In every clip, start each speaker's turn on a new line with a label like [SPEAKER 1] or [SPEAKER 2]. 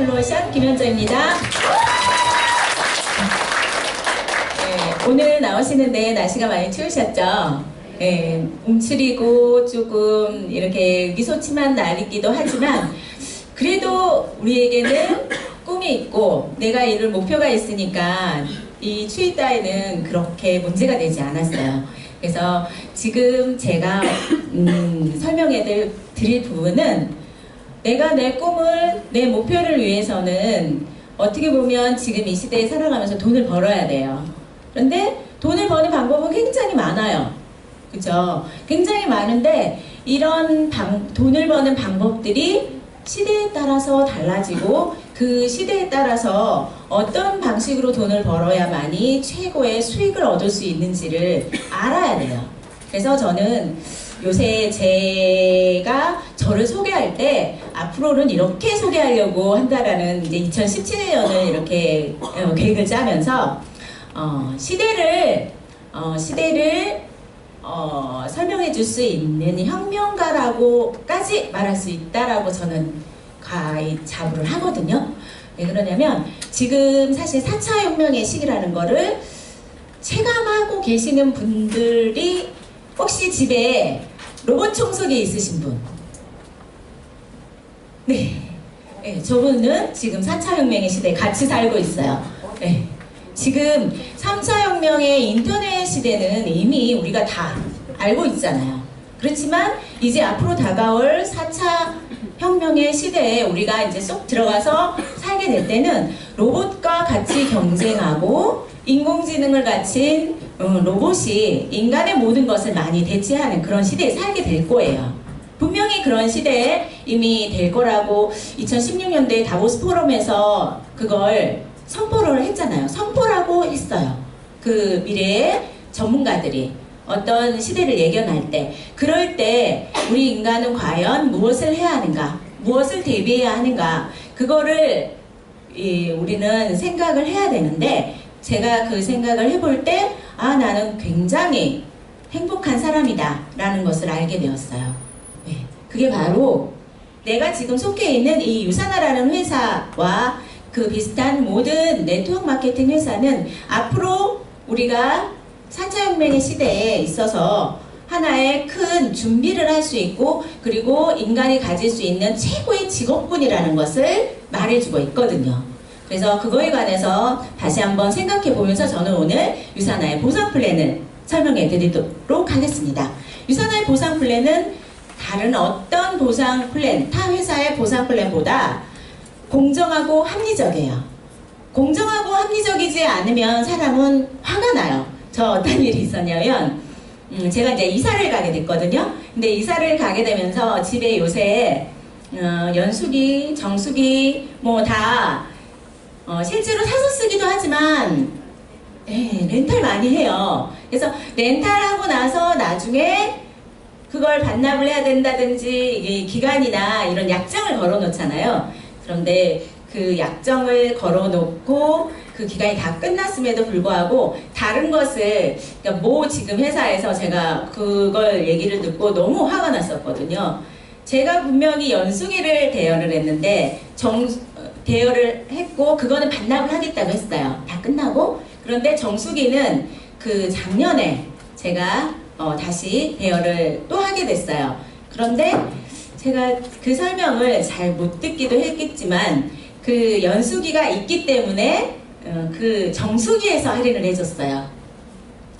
[SPEAKER 1] 블루오션 김현정입니다. 오늘 나오시는데 날씨가 많이 추우셨죠? 움츠리고 조금 이렇게 미소침한 날이기도 하지만 그래도 우리에게는 꿈이 있고 내가 이룰 목표가 있으니까 이 추위 따위는 그렇게 문제가 되지 않았어요. 그래서 지금 제가 설명해 드릴 부분은 내가 내 꿈을, 내 목표를 위해서는 어떻게 보면 지금 이 시대에 살아가면서 돈을 벌어야 돼요. 그런데 돈을 버는 방법은 굉장히 많아요. 그죠? 굉장히 많은데 이런 돈을 버는 방법들이 시대에 따라서 달라지고 그 시대에 따라서 어떤 방식으로 돈을 벌어야만이 최고의 수익을 얻을 수 있는지를 알아야 돼요. 그래서 저는 요새 제가 저를 소개할 때 앞으로는 이렇게 소개하려고 한다라는 이제 2017년을 이렇게 계획을 짜면서 시대를 설명해 줄 수 있는 혁명가라고까지 말할 수 있다라고 저는 자부를 하거든요. 왜 그러냐면 지금 사실 4차 혁명의 시기라는 거를 체감하고 계시는 분들이 혹시 집에 로봇 청소기 있으신 분? 네. 저분은 지금 4차 혁명의 시대에 같이 살고 있어요. 네. 지금 3차 혁명의 인터넷 시대는 이미 우리가 다 알고 있잖아요. 그렇지만 이제 앞으로 다가올 4차 혁명의 시대에 우리가 이제 쏙 들어가서 살게 될 때는 로봇과 같이 경쟁하고 인공지능을 갖춘 로봇이 인간의 모든 것을 많이 대체하는 그런 시대에 살게 될 거예요. 분명히 그런 시대에 이미 될 거라고 2016년도에 다보스 포럼에서 그걸 선포를 했잖아요. 선포라고 했어요. 그 미래의 전문가들이 어떤 시대를 예견할 때, 그럴 때 우리 인간은 과연 무엇을 해야 하는가, 무엇을 대비해야 하는가, 그거를 우리는 생각을 해야 되는데, 제가 그 생각을 해볼 때 나는 굉장히 행복한 사람이다 라는 것을 알게 되었어요. 그게 바로 내가 지금 속해 있는 이 유사나라는 회사와 그 비슷한 모든 네트워크 마케팅 회사는 앞으로 우리가 4차 혁명의 시대에 있어서 하나의 큰 준비를 할 수 있고, 그리고 인간이 가질 수 있는 최고의 직업군이라는 것을 말해주고 있거든요. 그래서 그거에 관해서 다시 한번 생각해 보면서 저는 오늘 유사나의 보상 플랜을 설명해 드리도록 하겠습니다. 유사나의 보상 플랜은 다른 어떤 보상 플랜, 타 회사의 보상 플랜보다 공정하고 합리적이에요. 공정하고 합리적이지 않으면 사람은 화가 나요. 저 어떤 일이 있었냐면 제가 이제 이사를 가게 됐거든요. 근데 이사를 가게 되면서 집에 요새 연수기, 정수기 뭐 다 실제로 사서 쓰기도 하지만 렌탈 많이 해요. 그래서 렌탈하고 나서 나중에 그걸 반납을 해야 된다든지 기간이나 이런 약정을 걸어 놓잖아요. 그런데 그 약정을 걸어 놓고 그 기간이 다 끝났음에도 불구하고 다른 것을, 그러니까 뭐 지금 회사에서 제가 그걸 얘기를 듣고 너무 화가 났었거든요. 제가 분명히 연수기를 대여를 했는데 대여를 했고 그거는 반납을 하겠다고 했어요. 다 끝나고. 그런데 정수기는 그 작년에 제가 다시 대여를 또 하게 됐어요. 그런데 제가 그 설명을 잘 못 듣기도 했겠지만 그 연수기가 있기 때문에 그 정수기에서 할인을 해줬어요.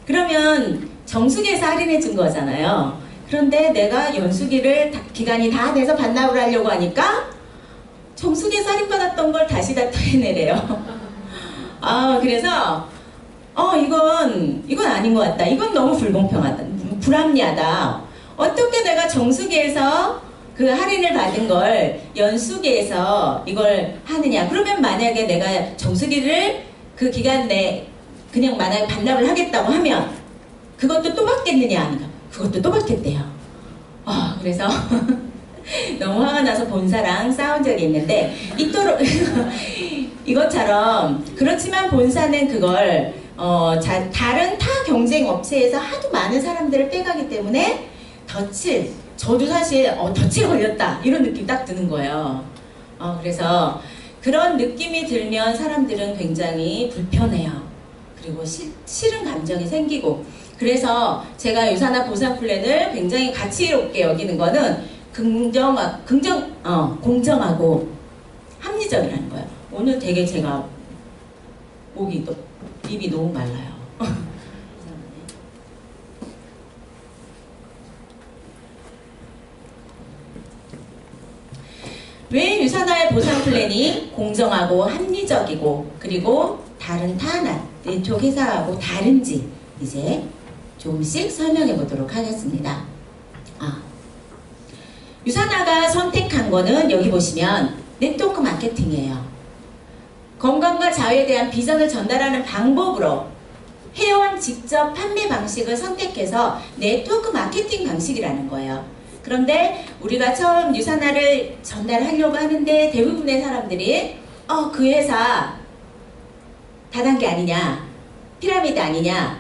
[SPEAKER 1] 그러면 정수기에서 할인해 준 거잖아요. 그런데 내가 연수기를 기간이 다 돼서 반납을 하려고 하니까 정수기에서 할인받았던 걸 다시 다 토해내래요. 그래서 이건 아닌 것 같다. 이건 너무 불공평하다. 불합리하다. 어떻게 내가 정수기에서 그 할인을 받은 걸 연수기에서 이걸 하느냐. 그러면 만약에 내가 정수기를 그 기간 내에 그냥 만약에 반납을 하겠다고 하면 그것도 또 받겠느냐. 그것도 또 받겠대요. 그래서 너무 화가 나서 본사랑 싸운 적이 있는데 이토록 이것처럼, 그렇지만 본사는 그걸 다른 타 경쟁 업체에서 하도 많은 사람들을 빼가기 때문에 저도 사실 덫에 걸렸다 이런 느낌 딱 드는 거예요. 그래서 그런 느낌이 들면 사람들은 굉장히 불편해요. 그리고 싫은 감정이 생기고, 그래서 제가 유산화 보상 플랜을 굉장히 가치롭게 여기는 거는 공정하고 합리적이라는 거예요. 오늘 되게 제가 입이 너무 말라요. 왜 유산화의 보상 플랜이 공정하고 합리적이고 그리고 다른 네트워크 회사하고 다른지 이제 조금씩 설명해 보도록 하겠습니다. 유산화가 선택한 거는 여기 보시면 네트워크 마케팅이에요. 건강과 자유에 대한 비전을 전달하는 방법으로 회원 직접 판매 방식을 선택해서 네트워크 마케팅 방식이라는 거예요. 그런데 우리가 처음 유산화를 전달하려고 하는데 대부분의 사람들이 그 회사 다단계 아니냐, 피라미드 아니냐,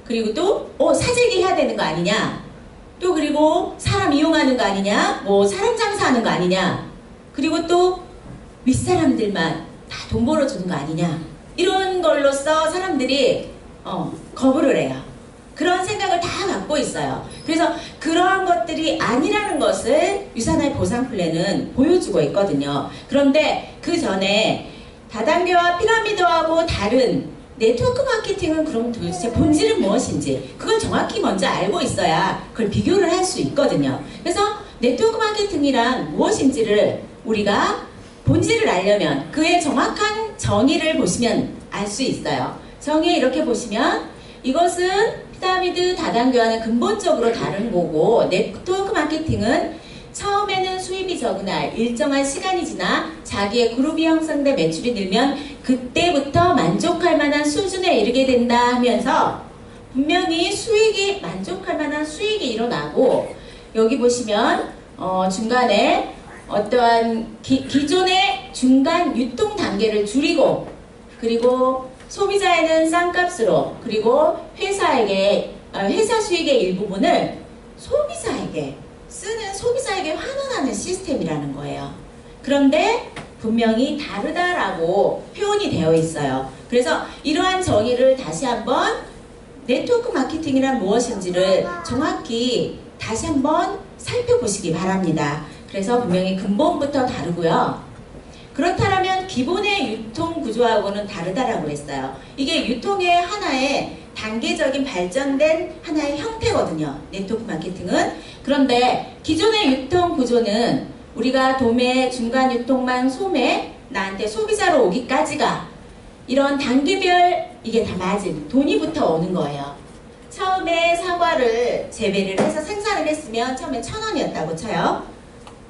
[SPEAKER 1] 그리고 또 사재기 해야 되는 거 아니냐, 또 그리고 사람 이용하는 거 아니냐, 사람 장사하는 거 아니냐, 그리고 또 윗사람들만 다 돈 벌어주는 거 아니냐, 이런 걸로써 사람들이 거부를 해요. 그런 생각을 다 갖고 있어요. 그래서 그러한 것들이 아니라는 것을 유산화의 보상 플랜은 보여주고 있거든요. 그런데 그 전에 다단계와 피라미드하고 다른 네트워크 마케팅은 그럼 도대체 본질은 무엇인지 그걸 정확히 먼저 알고 있어야 그걸 비교를 할 수 있거든요. 그래서 네트워크 마케팅이란 무엇인지를 우리가 본질을 알려면 그의 정확한 정의를 보시면 알 수 있어요. 정의 이렇게 보시면 이것은 피라미드 다단계와는 근본적으로 다른 거고, 네트워크 마케팅은 처음에는 수입이 적으나 일정한 시간이 지나 자기의 그룹이 형성돼 매출이 늘면 그때부터 만족할 만한 수준에 이르게 된다 하면서 분명히 만족할 만한 수익이 일어나고, 여기 보시면 중간에 어떠한 기존의 중간 유통 단계를 줄이고, 그리고 소비자에는 싼 값으로, 그리고 회사 수익의 일부분을 소비자에게 환원하는 시스템이라는 거예요. 그런데 분명히 다르다라고 표현이 되어 있어요. 그래서 이러한 정의를 다시 한번 네트워크 마케팅이란 무엇인지를 정확히 다시 한번 살펴보시기 바랍니다. 그래서 분명히 근본부터 다르고요. 그렇다면 기본의 유통 구조하고는 다르다라고 했어요. 이게 유통의 하나의 단계적인 발전된 하나의 형태거든요. 네트워크 마케팅은. 그런데 기존의 유통 구조는 우리가 도매, 중간 유통망, 소매, 나한테 소비자로 오기까지가 이런 단계별 이게 다 맞은 돈이부터 오는 거예요. 처음에 사과를 재배를 해서 생산을 했으면 처음에 1,000원이었다고 쳐요.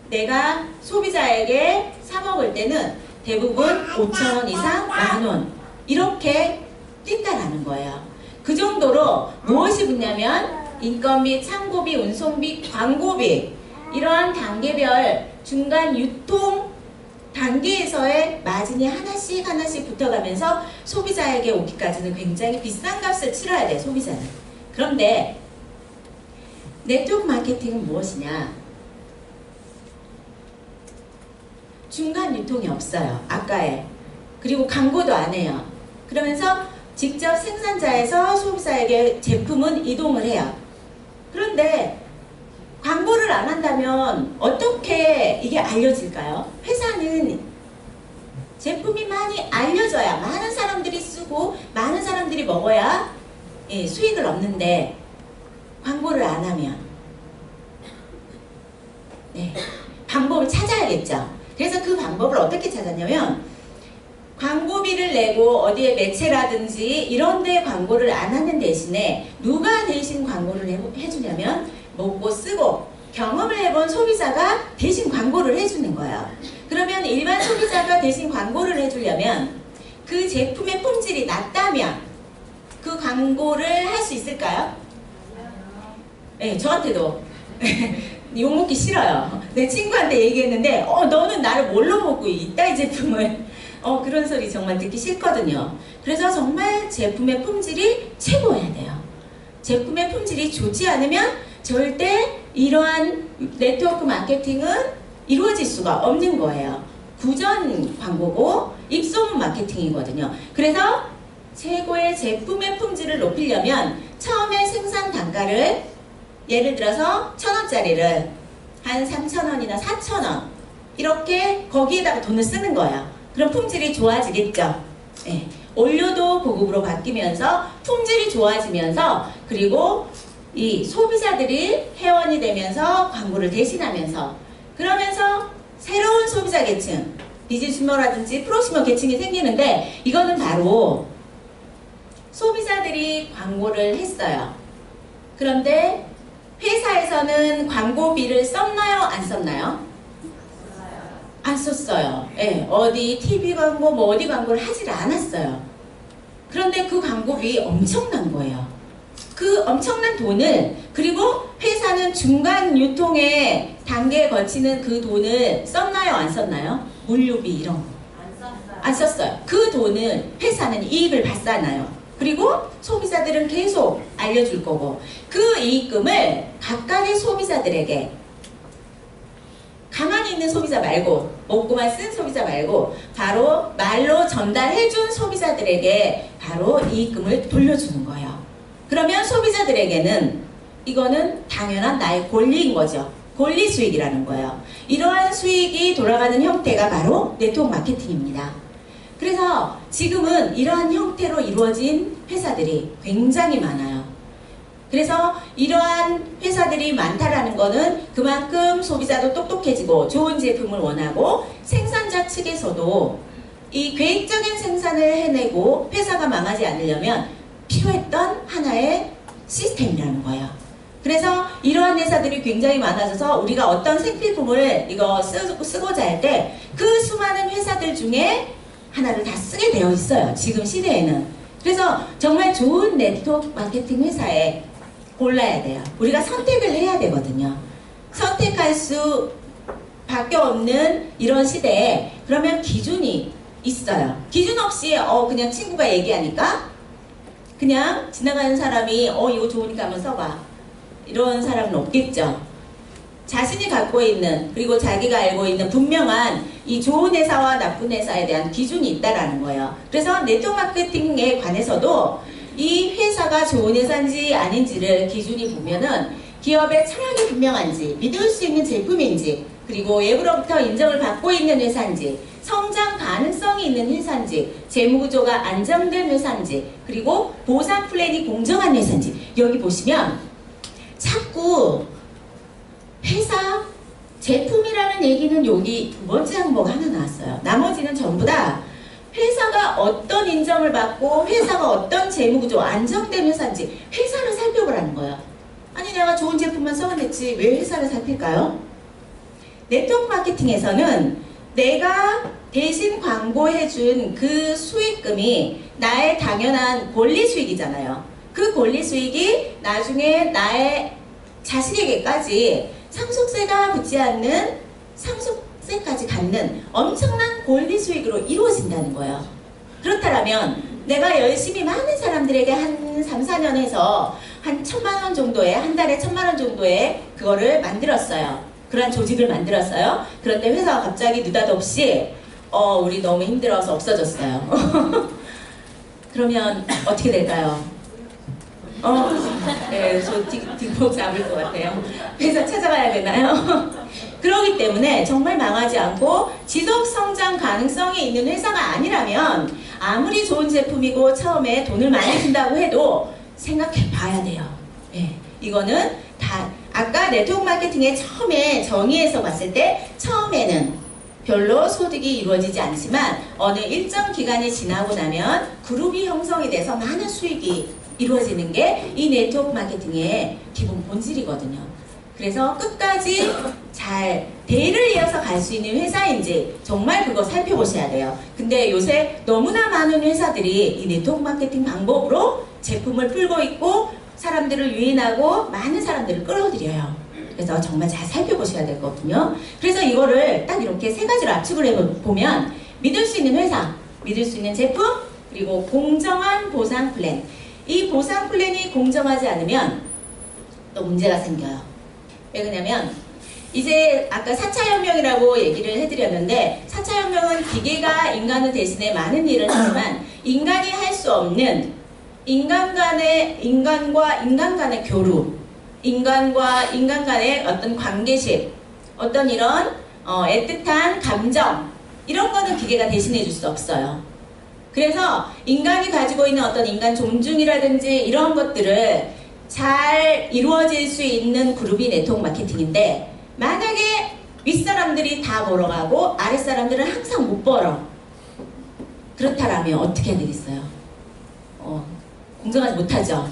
[SPEAKER 1] 내가 소비자에게 사 먹을 때는 대부분 5,000원 이상, 10,000원 이렇게 뛴다라는 거예요. 그 정도로 무엇이 붙냐면 인건비, 창고비, 운송비, 광고비 이러한 단계별 중간 유통 단계에서의 마진이 하나씩 붙어가면서 소비자에게 오기까지는 굉장히 비싼 값을 치러야 돼, 소비자는. 그런데 네트워크 마케팅은 무엇이냐? 중간 유통이 없어요. 아까에. 그리고 광고도 안 해요. 그러면서 직접 생산자에서 소비자에게 제품은 이동을 해요. 그런데 광고를 안 한다면 어떻게 이게 알려질까요? 회사는 제품이 많이 알려져야 많은 사람들이 쓰고 많은 사람들이 먹어야 수익을 얻는데 광고를 안 하면 방법을 찾아야겠죠. 그래서 그 방법을 어떻게 찾았냐면 광고비를 내고 어디에 매체라든지 이런 데 광고를 안 하는 대신에 누가 대신 광고를 해주냐면 먹고 쓰고 경험을 해본 소비자가 대신 광고를 해주는 거예요. 그러면 일반 소비자가 대신 광고를 해주려면 그 제품의 품질이 낮다면 그 광고를 할 수 있을까요? 네, 저한테도 욕먹기 싫어요. 내 친구한테 얘기했는데 너는 나를 뭘로 보고 있다 이 제품을 그런 소리 정말 듣기 싫거든요. 그래서 정말 제품의 품질이 최고여야 돼요. 제품의 품질이 좋지 않으면 절대 이러한 네트워크 마케팅은 이루어질 수가 없는 거예요. 구전 광고고 입소문 마케팅이거든요. 그래서 최고의 제품의 품질을 높이려면 처음에 생산 단가를 예를 들어서 1,000원짜리를 한 3,000원이나 4,000원 이렇게 거기에다가 돈을 쓰는 거예요. 그럼 품질이 좋아지겠죠. 네. 원료도 고급으로 바뀌면서 품질이 좋아지면서 그리고 이 소비자들이 회원이 되면서 광고를 대신하면서 그러면서 새로운 소비자 계층 비즈니스모라든지 프로시머 계층이 생기는데 이거는 바로 소비자들이 광고를 했어요. 그런데 회사에서는 광고비를 썼나요? 안 썼나요? 안 썼어요. 예, 어디 TV 광고 뭐 어디 광고를 하질 않았어요. 그런데 그 광고비 엄청난 거예요. 그 엄청난 돈을 그리고 회사는 중간 유통의 단계에 거치는 그 돈을 썼나요? 안 썼나요? 물류비 이런 거. 안 썼어요. 그 돈을 회사는 이익을 받잖아요. 그리고 소비자들은 계속 알려줄 거고 그 이익금을 각각의 소비자들에게 가만히 있는 소비자 말고 먹고만 쓴 소비자 말고 바로 말로 전달해준 소비자들에게 바로 이익금을 돌려주는 거예요. 그러면 소비자들에게는 이거는 당연한 나의 권리인 거죠. 권리 수익이라는 거예요. 이러한 수익이 돌아가는 형태가 바로 네트워크 마케팅입니다. 그래서 지금은 이러한 형태로 이루어진 회사들이 굉장히 많아요. 그래서 이러한 회사들이 많다라는 거는 그만큼 소비자도 똑똑해지고 좋은 제품을 원하고 생산자 측에서도 이 계획적인 생산을 해내고 회사가 망하지 않으려면 필요했던 하나의 시스템이라는 거예요. 그래서 이러한 회사들이 굉장히 많아져서 우리가 어떤 생필품을 이거 쓰고자 할 때 그 수많은 회사들 중에 하나를 다 쓰게 되어 있어요. 지금 시대에는. 그래서 정말 좋은 네트워크 마케팅 회사에 골라야 돼요. 우리가 선택을 해야 되거든요. 선택할 수밖에 없는 이런 시대에 그러면 기준이 있어요. 기준 없이 그냥 친구가 얘기하니까 그냥 지나가는 사람이 이거 좋으니까 한번 써봐. 이런 사람은 없겠죠. 자신이 갖고 있는 그리고 자기가 알고 있는 분명한 이 좋은 회사와 나쁜 회사에 대한 기준이 있다라는 거예요. 그래서 네트워크 마케팅에 관해서도 이 회사가 좋은 회사인지 아닌지를 기준이 보면은 기업의 철학이 분명한지 믿을 수 있는 제품인지 그리고 외부로부터 인정을 받고 있는 회사인지 성장 가능성이 있는 회사인지 재무구조가 안정된 회사인지 그리고 보상 플랜이 공정한 회사인지 여기 보시면 자꾸 회사 제품이라는 얘기는 여기 두 번째 항목 하나 나왔어요. 나머지는 전부 다 회사가 어떤 인정을 받고 회사가 어떤 재무구조 안정된 회사인지 회사를 살펴보라는 거예요. 아니 내가 좋은 제품만 써냈지 왜 회사를 살필까요? 네트워크 마케팅에서는 내가 대신 광고해준 그 수익금이 나의 당연한 권리 수익이잖아요. 그 권리 수익이 나중에 나의 자식에게까지 상속세가 붙지 않는 상속세까지 갖는 엄청난 권리 수익으로 이루어진다는 거예요. 그렇다면 내가 열심히 많은 사람들에게 한 3, 4년 해서 한 1,000만 원 정도의 한 달에 1,000만 원 정도의 그거를 만들었어요. 그런 조직을 만들었어요. 그런데 회사가 갑자기 느닷없이 우리 너무 힘들어서 없어졌어요. 그러면 어떻게 될까요? 네, 저 뒷목 잡을 것 같아요. 회사 찾아가야 되나요? 그렇기 때문에 정말 망하지 않고 지속 성장 가능성이 있는 회사가 아니라면 아무리 좋은 제품이고 처음에 돈을 많이 준다고 해도 생각해 봐야 돼요. 네, 이거는 다 아까 네트워크 마케팅의 처음에 정의해서 봤을 때 처음에는 별로 소득이 이루어지지 않지만 어느 일정 기간이 지나고 나면 그룹이 형성이 돼서 많은 수익이 이루어지는 게 이 네트워크 마케팅의 기본 본질이거든요. 그래서 끝까지 잘 대를 이어서 갈 수 있는 회사인지 정말 그거 살펴보셔야 돼요. 근데 요새 너무나 많은 회사들이 이 네트워크 마케팅 방법으로 제품을 풀고 있고 사람들을 유인하고 많은 사람들을 끌어들여요. 그래서 정말 잘 살펴보셔야 될 거거든요. 그래서 이거를 딱 이렇게 세 가지로 압축을 해보면 믿을 수 있는 회사, 믿을 수 있는 제품, 그리고 공정한 보상 플랜. 이 보상 플랜이 공정하지 않으면 또 문제가 생겨요. 왜 그러냐면 이제 아까 4차 혁명이라고 얘기를 해드렸는데 4차 혁명은 기계가 인간을 대신해 많은 일을 하지만 인간이 할 수 없는 인간과 인간 간의 교류, 인간과 인간 간의 어떤 관계식, 어떤 이런 애틋한 감정, 이런 거는 기계가 대신해 줄 수 없어요. 그래서 인간이 가지고 있는 어떤 인간 존중이라든지 이런 것들을 잘 이루어질 수 있는 그룹이 네트워크 마케팅인데, 만약에 윗사람들이 다 벌어가고 아랫사람들은 항상 못 벌어. 그렇다라면 어떻게 해야 되겠어요? 공정하지 못하죠.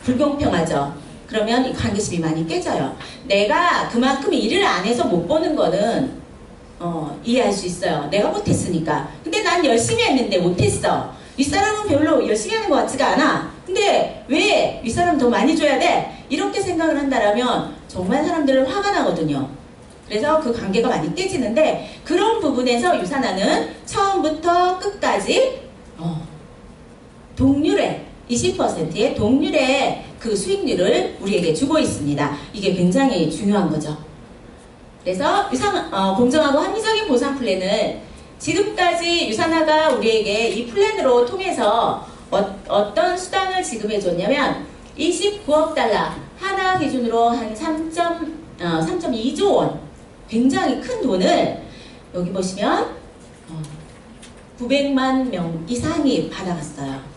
[SPEAKER 1] 불공평하죠. 그러면 이 관계심이 많이 깨져요. 내가 그만큼 일을 안 해서 못 버는 거는 이해할 수 있어요. 내가 못했으니까. 근데 난 열심히 했는데 못했어. 윗사람은 별로 열심히 하는 것 같지가 않아. 근데 왜 윗사람 더 많이 줘야 돼? 이렇게 생각을 한다면 정말 사람들은 화가 나거든요. 그래서 그 관계가 많이 깨지는데, 그런 부분에서 유산화는 처음부터 끝까지 동률의 20%의 동률의 그 수익률을 우리에게 주고 있습니다. 이게 굉장히 중요한 거죠. 그래서 공정하고 합리적인 보상 플랜을 지금까지 유산화가 우리에게 이 플랜으로 통해서 어떤 수당을 지급해 줬냐면 29억 달러, 하나 기준으로 한 3.2조 원, 굉장히 큰 돈을 여기 보시면 900만 명 이상이 받아갔어요.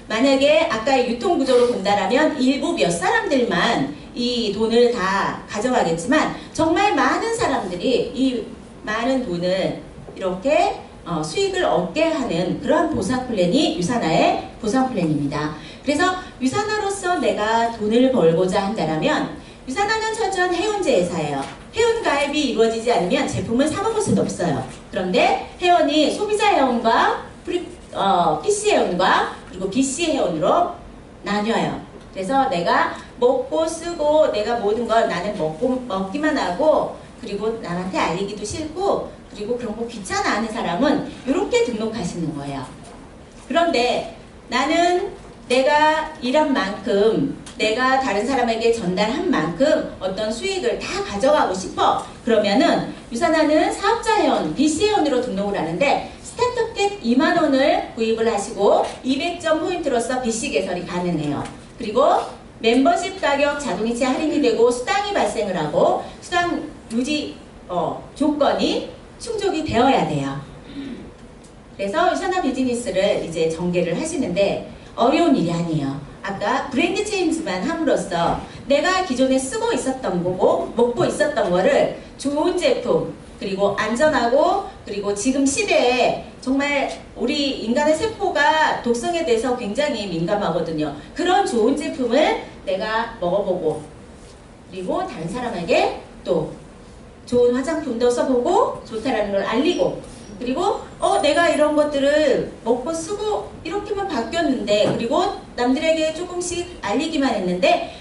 [SPEAKER 1] 만약에 아까 유통구조로 본다라면 일부 몇 사람들만 이 돈을 다 가져가겠지만 정말 많은 사람들이 이 많은 돈을 이렇게 수익을 얻게 하는 그런 보상 플랜이 유산화의 보상 플랜입니다. 그래서 유산화로서 내가 돈을 벌고자 한다면, 유산화는 철저한 회원제 회사예요. 회원 가입이 이루어지지 않으면 제품을 사 먹을 수도 없어요. 그런데 회원이 소비자 회원과 PC 회원과 그리고 BC 회원으로 나뉘어요. 그래서 내가 먹고 쓰고 내가 모든 걸 나는 먹기만 하고, 그리고 남한테 알리기도 싫고, 그리고 그런 거 귀찮아 하는 사람은 이렇게 등록하시는 거예요. 그런데 나는 내가 일한 만큼, 내가 다른 사람에게 전달한 만큼 어떤 수익을 다 가져가고 싶어. 그러면은 유산화는 사업자 회원, BC 회원으로 등록을 하는데, 스타트업 2만 원을 구입을 하시고 200점 포인트로서 BC 개설이 가능해요. 그리고 멤버십 가격 자동이체 할인이 되고 수당이 발생을 하고, 수당 유지 조건이 충족이 되어야 돼요. 그래서 유산화 비즈니스를 이제 전개를 하시는데 어려운 일이 아니에요. 아까 브랜드 체인지만 함으로써 내가 기존에 쓰고 있었던 거고 먹고 있었던 거를 좋은 제품, 그리고 안전하고, 그리고 지금 시대에 정말 우리 인간의 세포가 독성에 대해서 굉장히 민감하거든요. 그런 좋은 제품을 내가 먹어보고, 그리고 다른 사람에게 또 좋은 화장품도 써보고 좋다라는 걸 알리고, 그리고 내가 이런 것들을 먹고 쓰고 이렇게만 바뀌었는데, 그리고 남들에게 조금씩 알리기만 했는데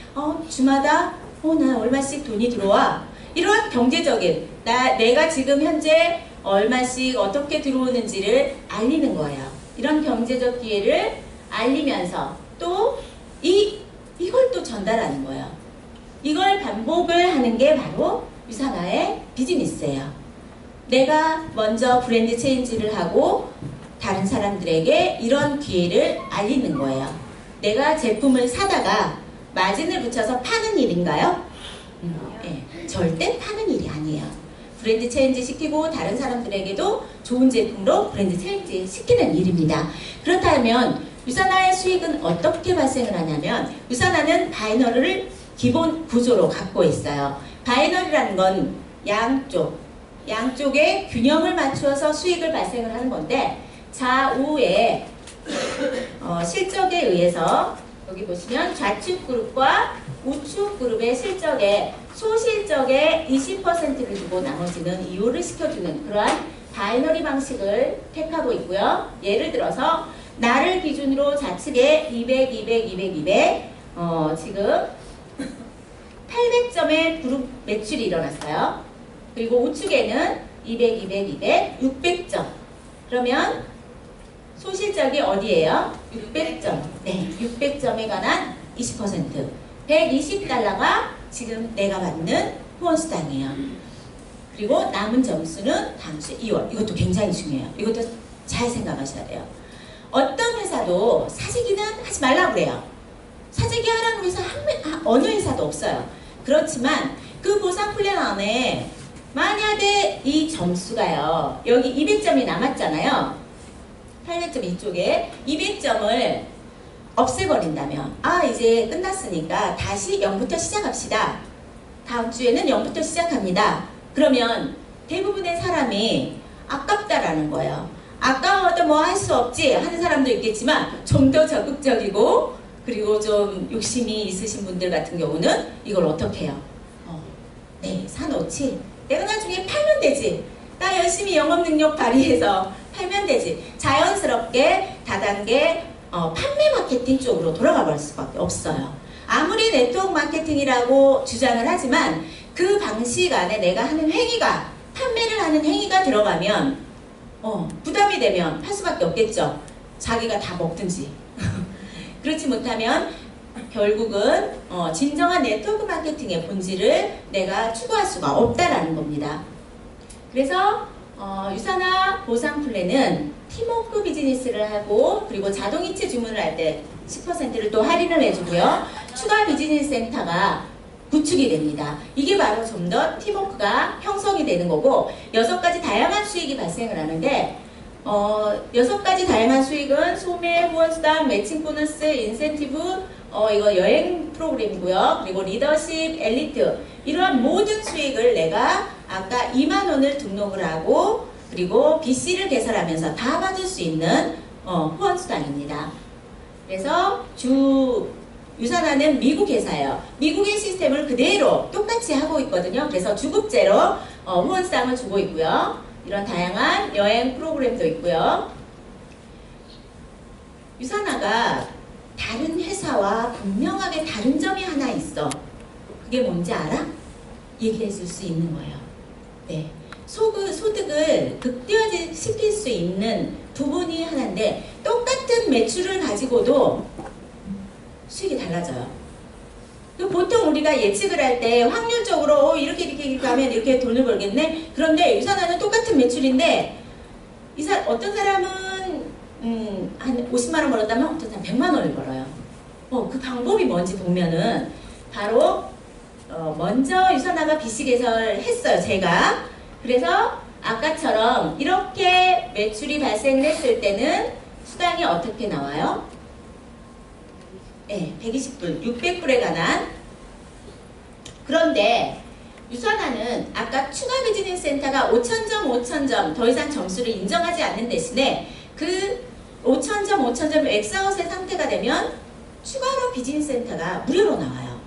[SPEAKER 1] 주마다 나 얼마씩 돈이 들어와, 이런 경제적인 내가 지금 현재 얼마씩 어떻게 들어오는지를 알리는 거예요. 이런 경제적 기회를 알리면서 또 이걸 또 전달하는 거예요. 이걸 반복을 하는 게 바로 유산화의 비즈니스예요. 내가 먼저 브랜드 체인지를 하고 다른 사람들에게 이런 기회를 알리는 거예요. 내가 제품을 사다가 마진을 붙여서 파는 일인가요? 네, 절대 파는 일이 아니에요. 브랜드 체인지 시키고 다른 사람들에게도 좋은 제품으로 브랜드 체인지 시키는 일입니다. 그렇다면 유산화의 수익은 어떻게 발생을 하냐면, 유산화는 바이너리를 기본 구조로 갖고 있어요. 바이너리라는 건 양쪽의 균형을 맞추어서 수익을 발생을 하는 건데, 좌우의 실적에 의해서 여기 보시면 좌측 그룹과 우측 그룹의 실적에 소실적의 20%를 주고 나머지는 이율을 시켜주는 그러한 바이너리 방식을 택하고 있고요. 예를 들어서 나를 기준으로 좌측에 200, 200, 200, 200 지금 800점의 그룹 매출이 일어났어요. 그리고 우측에는 200, 200, 200, 600점. 그러면 소실적이 어디예요? 600점. 네, 600점에 관한 20%. 120달러가 지금 내가 받는 후원수당이에요. 그리고 남은 점수는 다음 주 2월. 이것도 굉장히 중요해요. 이것도 잘 생각하셔야 돼요. 어떤 회사도 사재기는 하지 말라고 그래요. 사재기 하라는 회사 어느 회사도 없어요. 그렇지만 그 보상 플랜 안에 만약에 이 점수가요. 여기 200점이 남았잖아요. 800점 이쪽에 200점을 없애버린다면 이제 끝났으니까 다시 0부터 시작합시다. 다음 주에는 0부터 시작합니다. 그러면 대부분의 사람이 아깝다라는 거예요. 아까워도 뭐 할 수 없지 하는 사람도 있겠지만 좀 더 적극적이고 그리고 좀 욕심이 있으신 분들 같은 경우는 이걸 어떻게 해요? 네, 사놓지. 내가 나중에 팔면 되지. 나 열심히 영업 능력 발휘해서 팔면 되지. 자연스럽게 다단계 판매 마케팅 쪽으로 돌아가 버릴 수밖에 없어요. 아무리 네트워크 마케팅이라고 주장을 하지만 그 방식 안에 내가 하는 행위가 판매를 하는 행위가 들어가면 부담이 되면 할 수밖에 없겠죠. 자기가 다 먹든지. 그렇지 못하면 결국은 진정한 네트워크 마케팅의 본질을 내가 추구할 수가 없다라는 겁니다. 그래서 유사나 보상 플랜은 팀워크 비즈니스를 하고 그리고 자동이체 주문을 할 때 10%를 또 할인을 해주고요. 추가 비즈니스 센터가 구축이 됩니다. 이게 바로 좀 더 팀워크가 형성이 되는 거고 6가지 다양한 수익이 발생을 하는데 6가지 다양한 수익은 소매, 후원수당, 매칭 보너스, 인센티브, 이거 여행 프로그램이고요. 그리고 리더십, 엘리트 이러한 모든 수익을 내가 아까 2만 원을 등록을 하고 그리고 BC를 개설하면서 다 받을 수 있는 후원수당입니다. 그래서 유산하는 미국 회사예요. 미국의 시스템을 그대로 똑같이 하고 있거든요. 그래서 주급제로 후원수당을 주고 있고요. 이런 다양한 여행 프로그램도 있고요. 유산화가 다른 회사와 분명하게 다른 점이 하나 있어. 그게 뭔지 알아? 얘기해 줄 수 있는 거예요. 네. 소득을 극대화시킬 수 있는 부분이 하나인데 똑같은 매출을 가지고도 수익이 달라져요. 보통 우리가 예측을 할 때 확률적으로 이렇게 하면 이렇게 돈을 벌겠네. 그런데 유산화는 똑같은 매출인데 어떤 사람은 한 50만 원 벌었다면 어떤 사람은 100만 원을 벌어요. 그 방법이 뭔지 보면은 바로 먼저 유산화가 BC 개설했어요. 제가. 그래서 아까처럼 이렇게 매출이 발생했을 때는 수당이 어떻게 나와요? 네, 120불, 600불에 관한. 그런데 유산화는 아까 추가 비즈니스 센터가 5,000점 더 이상 점수를 인정하지 않는 대신에 그 5,000점 엑스아웃의 상태가 되면 추가로 비즈니스 센터가 무료로 나와요.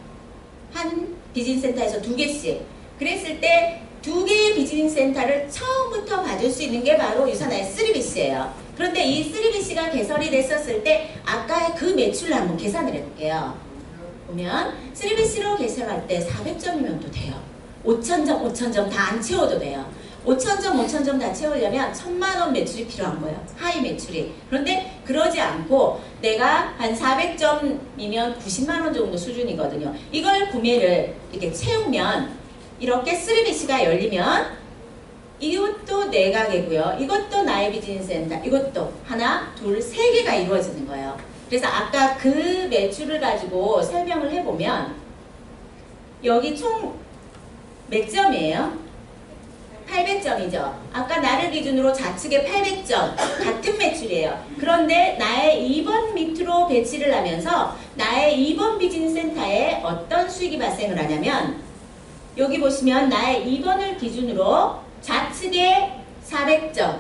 [SPEAKER 1] 한 비즈니스 센터에서 2개씩. 그랬을 때 2개의 비즈니스 센터를 처음부터 받을 수 있는 게 바로 유산화의 3BC예요. 그런데 이 3BC가 개설이 됐었을 때 아까의 그 매출을 한번 계산을 해볼게요. 보면 3BC로 개설할 때 400점이면 또 돼요. 5,000점 다 안 채워도 돼요. 5,000점 다 채우려면 1,000만 원 매출이 필요한 거예요. 하이 매출이. 그런데 그러지 않고 내가 한 400점이면 90만 원 정도 수준이거든요. 이걸 구매를 이렇게 채우면 이렇게 3BC가 열리면 이것도 내 가게고요. 이것도 나의 비즈니스 센터. 이것도 하나, 둘, 세 개가 이루어지는 거예요. 그래서 아까 그 매출을 가지고 설명을 해보면 여기 총 몇 점이에요? 800점이죠. 아까 나를 기준으로 좌측에 800점 같은 매출이에요. 그런데 나의 2번 밑으로 배치를 하면서 나의 2번 비즈니스 센터에 어떤 수익이 발생을 하냐면 여기 보시면 나의 2번을 기준으로 좌측에 400점,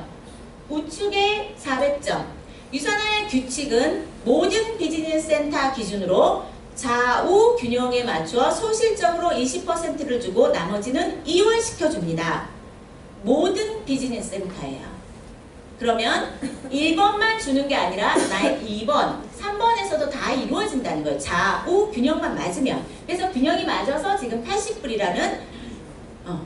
[SPEAKER 1] 우측에 400점. 유산화의 규칙은 모든 비즈니스 센터 기준으로 좌우 균형에 맞춰 소실적으로 20%를 주고 나머지는 이월시켜줍니다. 모든 비즈니스 센터예요. 그러면 1번만 주는 게 아니라 나의 2번, 3번에서도 다 이루어진다는 거예요. 좌우 균형만 맞으면. 그래서 균형이 맞아서 지금 80불이라는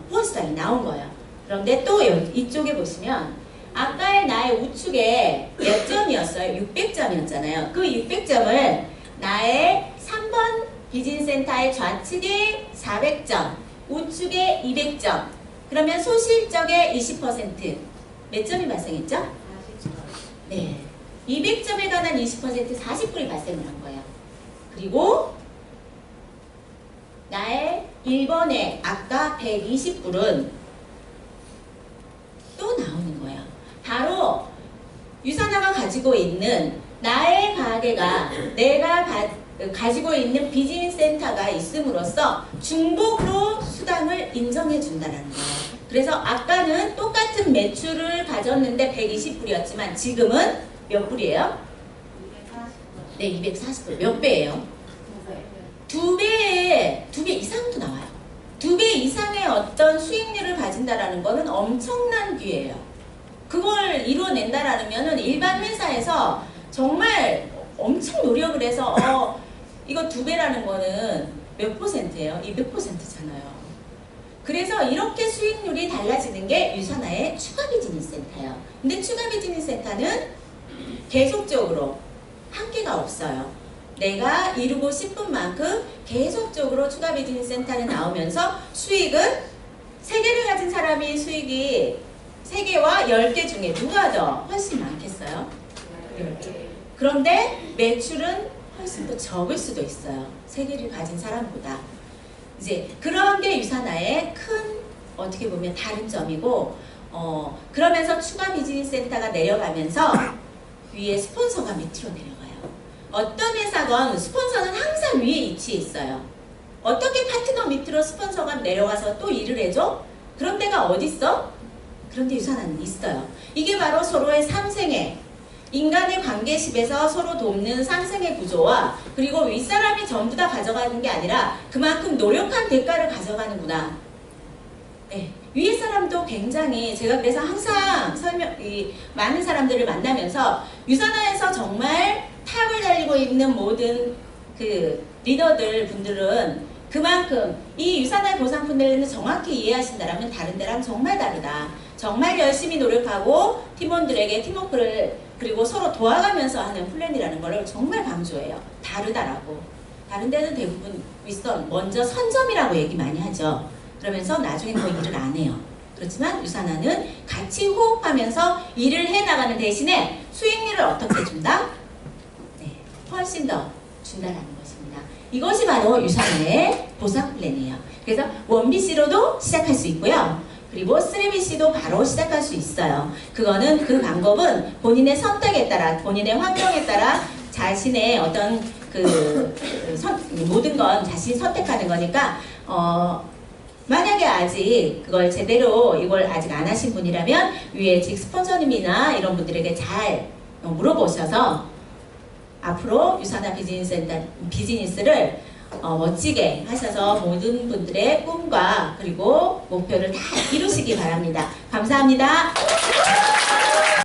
[SPEAKER 1] 후원수당이 나온 거예요. 그런데 또 이쪽에 보시면 아까의 나의 우측에 몇 점이었어요? 600점이었잖아요. 그 600점을 나의 3번 비즈니스 센터의 좌측에 400점, 우측에 200점. 그러면 소실적의 20%몇 점이 발생했죠? 네. 200점에 관한 20% 40불이 발생을 한 거예요. 그리고 나의 1번에 아까 120불은 또 나오는 거예요. 바로 유산화가 가지고 있는 나의 가게가 내가 가지고 있는 비즈니스 센터가 있음으로써 중복으로 수당을 인정해 준다는 거예요. 그래서 아까는 똑같은 매출을 가졌는데 120불이었지만 지금은 몇 불이에요? 네, 240불. 몇 배예요? 두 배 이상도 나와요. 2배 이상의 어떤 수익률을 가진다라는 거는 엄청난 기회예요. 그걸 이루어낸다라는 거는 일반 회사에서 정말 엄청 노력을 해서 이거 2배라는 거는 몇 %예요? 200%잖아요. 그래서 이렇게 수익률이 달라지는 게 유산화의 추가 비즈니스 센터예요. 근데 추가 비즈니스 센터는 계속적으로 한계가 없어요. 내가 이루고 싶은 만큼 계속적으로 추가 비즈니스 센터는 나오면서 수익은 3개를 가진 사람이 수익이 3개와 10개 중에 누가 더 훨씬 많겠어요? 10개. 그런데 매출은 훨씬 더 적을 수도 있어요. 3개를 가진 사람보다. 이제 그런 게 유산화의 큰 어떻게 보면 다른 점이고 그러면서 추가 비즈니스 센터가 내려가면서 위에 스폰서가 밑으로 내려가요. 어떤 회사건 스폰서는 항상 위에 위치해 있어요. 어떻게 파트너 밑으로 스폰서가 내려가서 또 일을 해줘? 그런 데가 어딨어? 그런 데 유산화는 있어요. 이게 바로 서로의 상생애, 인간의 관계십에서 서로 돕는 상생의 구조와 그리고 윗사람이 전부 다 가져가는 게 아니라 그만큼 노력한 대가를 가져가는구나. 네. 위에 사람도 굉장히 제가 그래서 항상 많은 사람들을 만나면서 유산화에서 정말 탑을 달리고 있는 모든 그 리더들 분들은 그만큼 이 유산화 보상품들을 정확히 이해하신다면 다른 데랑 정말 다르다. 정말 열심히 노력하고 팀원들에게 팀워크를 그리고 서로 도와가면서 하는 플랜이라는 걸 정말 강조해요. 다르다라고. 다른 데는 대부분 윗선 먼저 선점이라고 얘기 많이 하죠. 그러면서 나중에 더 일을 안 해요. 그렇지만 유산화는 같이 호흡하면서 일을 해나가는 대신에 수익률을 어떻게 준다? 네, 훨씬 더 준다라는 것입니다. 이것이 바로 유산화의 보상 플랜이에요. 그래서 1BC로도 시작할 수 있고요. 그리고 3BC도 바로 시작할 수 있어요. 그거는 그 방법은 본인의 선택에 따라, 본인의 환경에 따라 자신의 어떤 모든 건 자신이 선택하는 거니까 만약에 아직 그걸 제대로 이걸 아직 안 하신 분이라면 위에 직 스폰서님이나 이런 분들에게 잘 물어보셔서 앞으로 유산화 비즈니스를 멋지게 하셔서 모든 분들의 꿈과 그리고 목표를 다 이루시기 바랍니다. 감사합니다.